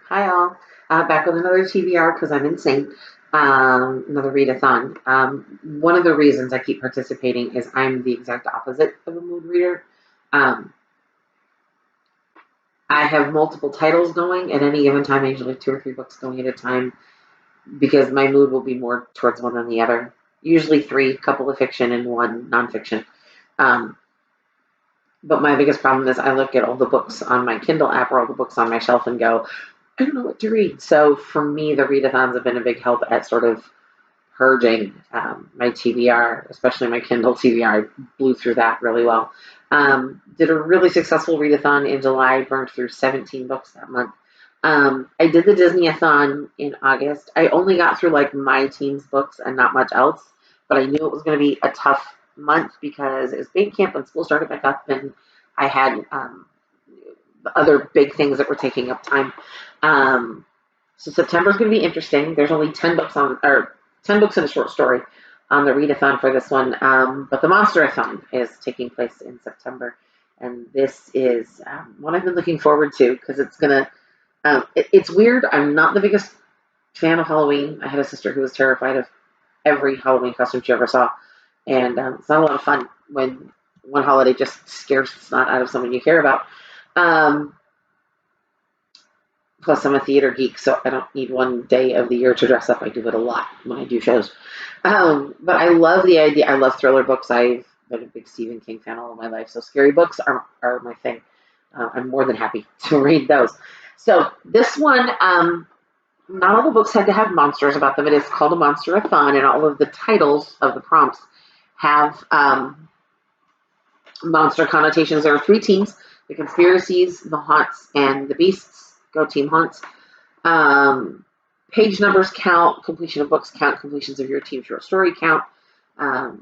Hi all. Back with another TBR because I'm insane. Another readathon. One of the reasons I keep participating is I'm the exact opposite of a mood reader. Um, I have multiple titles going at any given time. I usually have two or three books going at a time because my mood will be more towards one than the other. Usually three, a couple of fiction and one nonfiction. Um, but my biggest problem is I look at all the books on my Kindle app or all the books on my shelf and go, I don't know what to read. So for me, the readathons have been a big help at sort of purging my TBR, especially my Kindle TBR. I blew through that really well. Did a really successful readathon in July, burned through 17 books that month. I did the Disney-a-thon in August. I only got through like my team's books and not much else, but I knew it was going to be a tough month because it was baby camp and school started back up, and I had other big things that were taking up time. Um, so September is going to be interesting. There's only 10 books on, or 10 books and a short story on the readathon for this one. But the Monsterathon is taking place in September. And this is one I've been looking forward to because it's going to, it's weird. I'm not the biggest fan of Halloween. I had a sister who was terrified of every Halloween costume she ever saw. And it's not a lot of fun when one holiday just scares the snot out of someone you care about. Um, Plus, I'm a theater geek, so I don't need one day of the year to dress up. I do it a lot when I do shows. But I love the idea. I love thriller books. I've been a big Stephen King fan all of my life, so scary books are my thing. I'm more than happy to read those. So this one, not all the books had to have monsters about them. It is called a Monsterathon, and all of the titles of the prompts have monster connotations. There are three teams: the conspiracies, the haunts, and the beasts. Go team haunts. Um, Page numbers count, completion of books count, completions of your team short story count.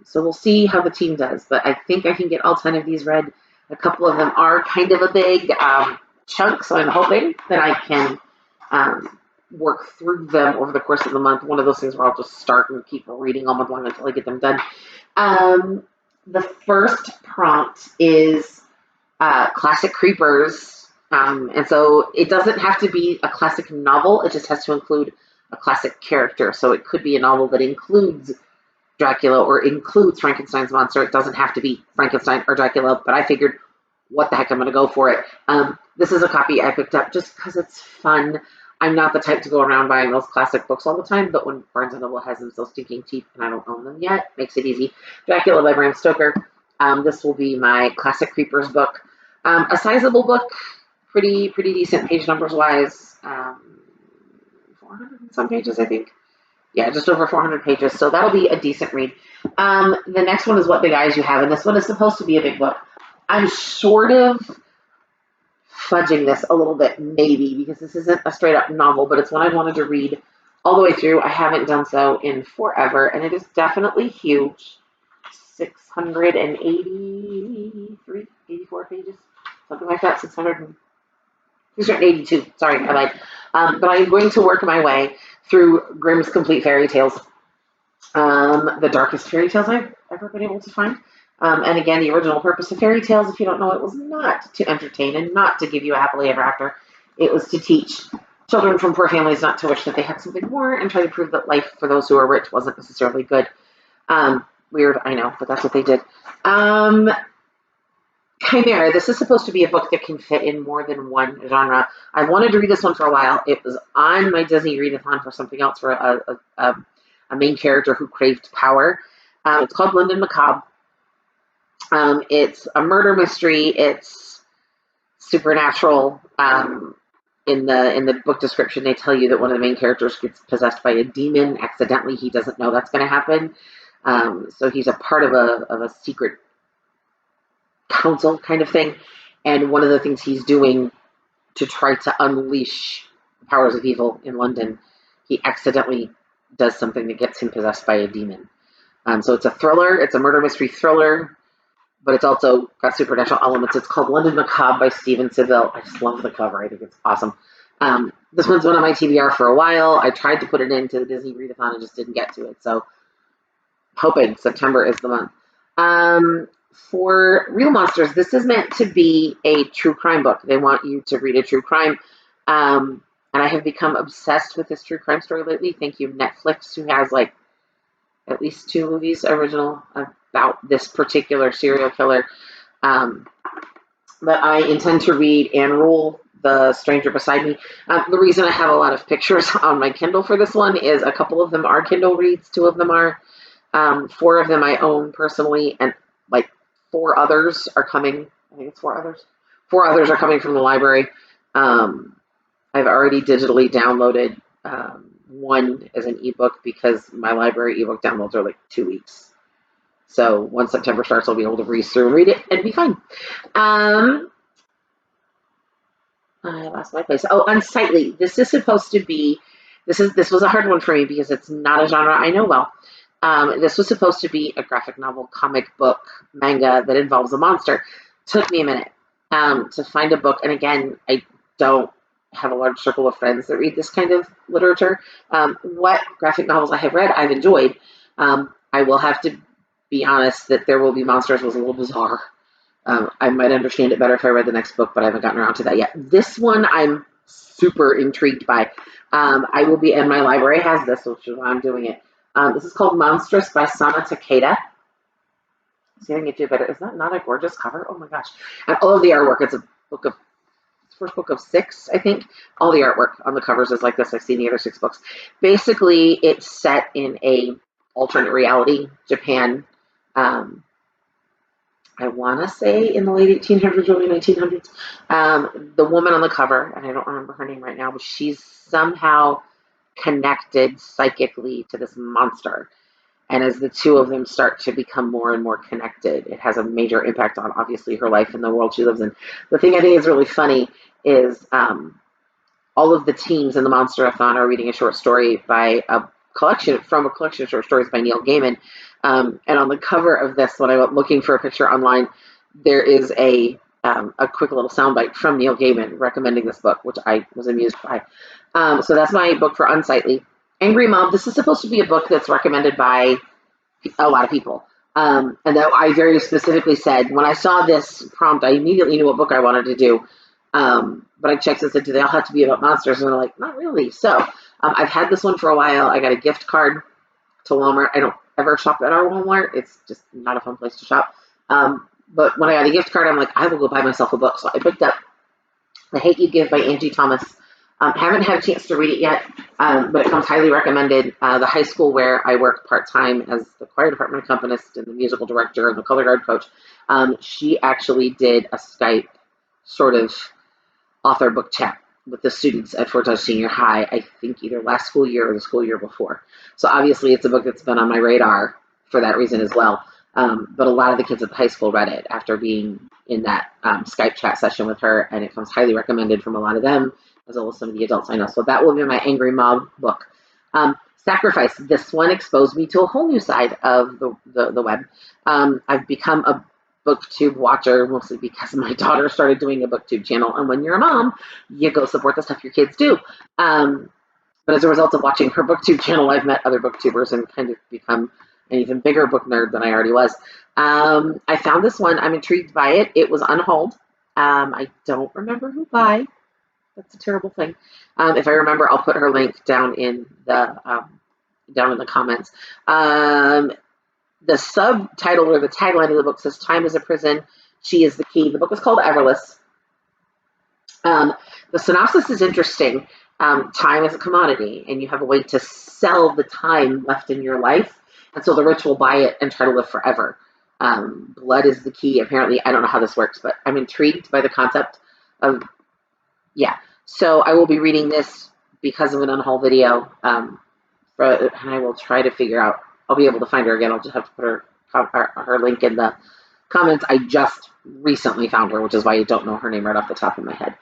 So we'll see how the team does, but I think I can get all 10 of these read. A couple of them are kind of a big chunk, so I'm hoping that I can work through them over the course of the month. One of those things where I'll just start and keep reading all month long until I get them done. The first prompt is classic creepers. And so it doesn't have to be a classic novel, it just has to include a classic character. So it could be a novel that includes Dracula or includes Frankenstein's monster. It doesn't have to be Frankenstein or Dracula, but I figured, what the heck, I'm going to go for it. This is a copy I picked up just because it's fun. I'm not the type to go around buying those classic books all the time, but when Barnes & Noble has them so stinking cheap and I don't own them yet, makes it easy. Dracula by Bram Stoker. This will be my classic creepers book. A sizable book, pretty decent page numbers wise. 400 and some pages, I think. Yeah, just over 400 pages. So that'll be a decent read. The next one is What Big Eyes You Have, and this one is supposed to be a big book. I'm sort of fudging this a little bit, maybe, because this isn't a straight up novel, but it's one I wanted to read all the way through. I haven't done so in forever, and it is definitely huge. 683, 84 pages, something like that. 682. Sorry, I lied. But I'm going to work my way through Grimm's Complete Fairy Tales, the darkest fairy tales I've ever been able to find. And again, the original purpose of fairy tales, if you don't know, it was not to entertain and not to give you a happily ever after. It was to teach children from poor families not to wish that they had something more and try to prove that life for those who are rich wasn't necessarily good. Weird, I know, but that's what they did. Chimera. This is supposed to be a book that can fit in more than one genre. I've wanted to read this one for a while. It was on my Disney readathon for something else, for a main character who craved power. It's called London Macabre. It's a murder mystery. It's supernatural. In the book description, they tell you that one of the main characters gets possessed by a demon accidentally. He doesn't know that's going to happen. So he's a part of a secret council kind of thing. And one of the things he's doing to try to unleash the powers of evil in London, he accidentally does something that gets him possessed by a demon. So it's a thriller. It's a murder mystery thriller, but it's also got supernatural elements. It's called London Macabre by Steven Seville. I just love the cover. I think it's awesome. This one's one on my TBR for a while. I tried to put it into the Disney readathon and just didn't get to it. So hoping September is the month. For Real Monsters, this is meant to be a true crime book. They want you to read a true crime. And I have become obsessed with this true crime story lately. Thank you, Netflix, who has like at least 2 movies original about this particular serial killer. Um, but I intend to read and rule The Stranger Beside Me. The reason I have a lot of pictures on my Kindle for this one is a couple of them are Kindle reads, 2 of them are. 4 of them I own personally, and like 4 others are coming. I think it's 4 others. 4 others are coming from the library. I've already digitally downloaded one as an ebook because my library ebook downloads are like 2 weeks. So once September starts, I'll be able to breeze through and read it and be fine. I lost my place. Oh, Unsightly. This is supposed to be. This was a hard one for me because it's not a genre I know well. This was supposed to be a graphic novel, comic book, manga that involves a monster. Took me a minute to find a book, and again, I don't have a large circle of friends that read this kind of literature. What graphic novels I have read, I've enjoyed. I will have to be honest that There Will Be Monsters was a little bizarre. I might understand it better if I read the next book, but I haven't gotten around to that yet. This one I'm super intrigued by. I will be, and my library has this, which is why I'm doing it. This is called Monstrous by Sana Takeda. See if I can get you better. Is that not a gorgeous cover? Oh my gosh. And all of the artwork, it's a book of, first book of 6, I think. All the artwork on the covers is like this. I've seen the other 6 books. Basically, it's set in a alternate reality, Japan. I want to say in the late 1800s, early 1900s. The woman on the cover, and I don't remember her name right now, but she's somehow connected psychically to this monster. And as the 2 of them start to become more and more connected, it has a major impact on obviously her life and the world she lives in. The thing I think is really funny is all of the teams in the Monsterathon are reading a short story by a collection of short stories by Neil Gaiman. And on the cover of this, when I went looking for a picture online, there is a quick little soundbite from Neil Gaiman recommending this book, which I was amused by. So that's my book for Unsightly. Angry Mom. This is supposed to be a book that's recommended by a lot of people. And that I very specifically said, when I saw this prompt, I immediately knew what book I wanted to do. But I checked and said, do they all have to be about monsters? And they're like, not really. So I've had this one for a while. I got a gift card to Walmart. I don't ever shop at our Walmart. It's just not a fun place to shop. But when I got a gift card, I'm like, I will go buy myself a book. So I picked up The Hate You Give by Angie Thomas. Haven't had a chance to read it yet, but it comes highly recommended. The high school where I work part-time as the choir department accompanist and the musical director and the color guard coach, she actually did a Skype sort of author book chat with the students at Fort Dodge Senior High, I think either last school year or the school year before. So obviously it's a book that's been on my radar for that reason as well. But a lot of the kids at the high school read it after being in that Skype chat session with her, and it comes highly recommended from a lot of them, as well as some of the adults I know. So that will be my Angry Mob book. Sacrifice. This one exposed me to a whole new side of the web. I've become a booktube watcher mostly because my daughter started doing a booktube channel, and when you're a mom, you go support the stuff your kids do. But as a result of watching her booktube channel, I've met other booktubers and kind of become an even bigger book nerd than I already was. I found this one. I'm intrigued by it. It was Unhold. I don't remember who by. That's a terrible thing. If I remember, I'll put her link down in the comments. The subtitle or the tagline of the book says, "Time is a prison. She is the key." The book is called Everless. The synopsis is interesting. Time is a commodity, and you have a way to sell the time left in your life. And so the rich will buy it and try to live forever. Blood is the key. Apparently, I don't know how this works, but I'm intrigued by the concept of, yeah. So I will be reading this because of an Unhold video. And I will try to figure out, I'll be able to find her again. I'll just have to put her link in the comments. I just recently found her, which is why you don't know her name right off the top of my head.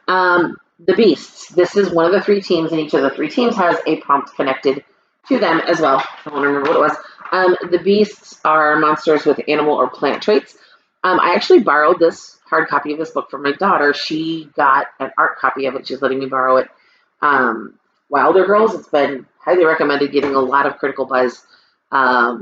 The Beasts. This is one of the 3 teams, and each of the 3 teams has a prompt connected to them as well. I don't remember what it was. The Beasts are monsters with animal or plant traits. I actually borrowed this hard copy of this book from my daughter. She got an art copy of it. She's letting me borrow it. Wilder Girls. It's been highly recommended, getting a lot of critical buzz. A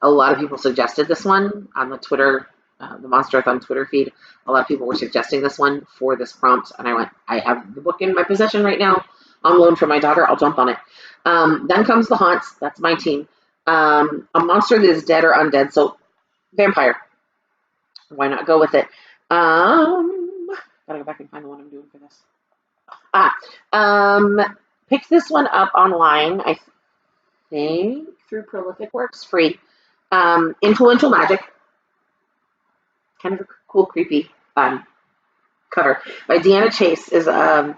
lot of people suggested this one on the Twitter, the Monsterathon Twitter feed. A lot of people were suggesting this one for this prompt, and I went, I have the book in my possession right now. on loan for my daughter, I'll jump on it. Then comes the haunts. That's my team. A monster that is dead or undead. So vampire. Why not go with it? Gotta go back and find the one I'm doing for this. Ah, picked this one up online. I think through Prolific Works, free. Influential Magic. Kind of a cool, creepy cover by Deanna Chase is the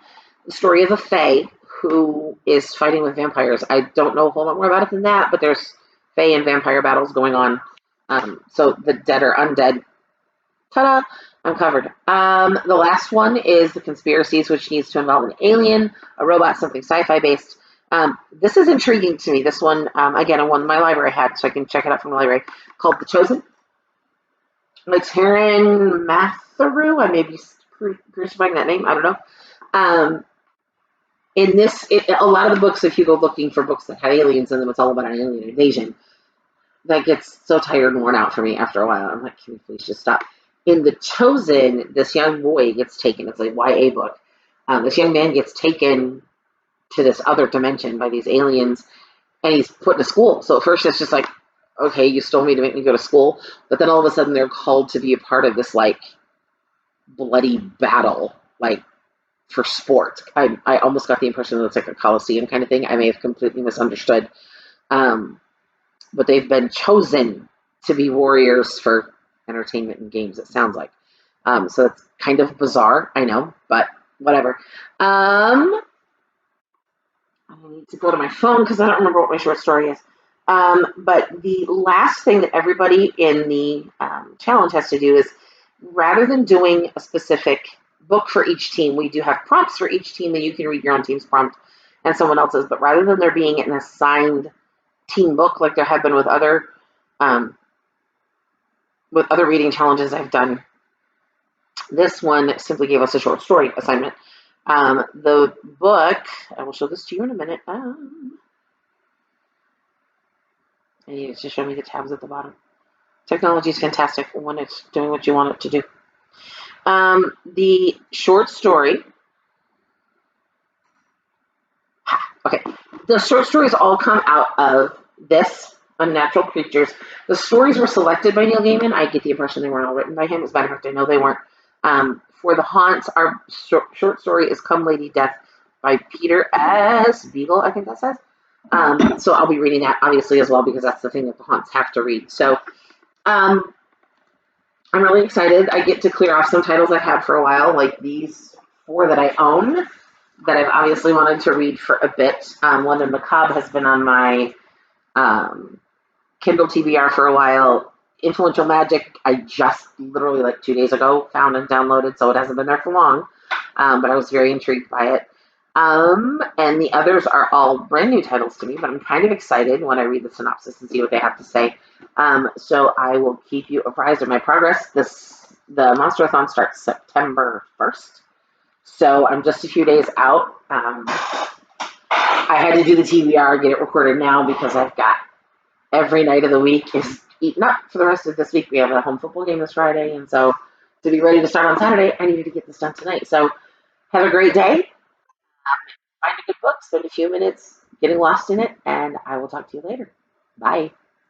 story of a fae who is fighting with vampires. I don't know a whole lot more about it than that, but there's fae and vampire battles going on. So the dead or undead. Ta-da! I'm covered. The last one is the conspiracies, which needs to involve an alien, a robot, something sci-fi based. This is intriguing to me. This one, again, one my library had, so I can check it out from the library, called The Chosen. It's Taryn Matheru. I may be crucifying that name. I don't know. In this, a lot of the books, if you go looking for books that have aliens in them, it's all about an alien invasion. That gets so tired and worn out for me after a while. I'm like, can we please just stop? In The Chosen, this young boy gets taken. It's a YA book. This young man gets taken to this other dimension by these aliens, and he's put in a school. So at first it's just like, okay, you stole me to make me go to school. But then all of a sudden they're called to be a part of this like bloody battle, like for sport. I almost got the impression that it's like a Coliseum kind of thing. I may have completely misunderstood. But they've been chosen to be warriors for entertainment and games, it sounds like. So it's kind of bizarre, I know, but whatever. I need to go to my phone because I don't remember what my short story is. But the last thing that everybody in the challenge has to do is rather than doing a specific book for each team, we do have prompts for each team, and you can read your own team's prompt and someone else's. But rather than there being an assigned team book like there have been um, with other reading challenges I've done, this one simply gave us a short story assignment. The book, I will show this to you in a minute. I need it to show me the tabs at the bottom. Technology is fantastic when it's doing what you want it to do. The short story. Okay. The short stories all come out of this Unnatural Creatures. The stories were selected by Neil Gaiman. I get the impression they weren't all written by him. As a matter of fact, I know they weren't. For the haunts, our short story is Come Lady Death by Peter S. Beagle, I think that says. So I'll be reading that obviously as well because that's the thing that the haunts have to read. So I'm really excited. I get to clear off some titles I've had for a while, like these 4 that I own that I've obviously wanted to read for a bit. London Macabre has been on my Kindle TBR for a while. Influential Magic, I just literally like 2 days ago found and downloaded, so it hasn't been there for long. But I was very intrigued by it. And the others are all brand new titles to me, but I'm kind of excited when I read the synopsis and see what they have to say. So I will keep you apprised of my progress. The Monsterathon starts September 1st. So I'm just a few days out. I had to do the TBR, get it recorded now because I've got every night of the week is eaten up for the rest of this week. We have a home football game this Friday, and so to be ready to start on Saturday, I needed to get this done tonight. So have a great day. Find a good book, spend a few minutes getting lost in it, and I will talk to you later. Bye.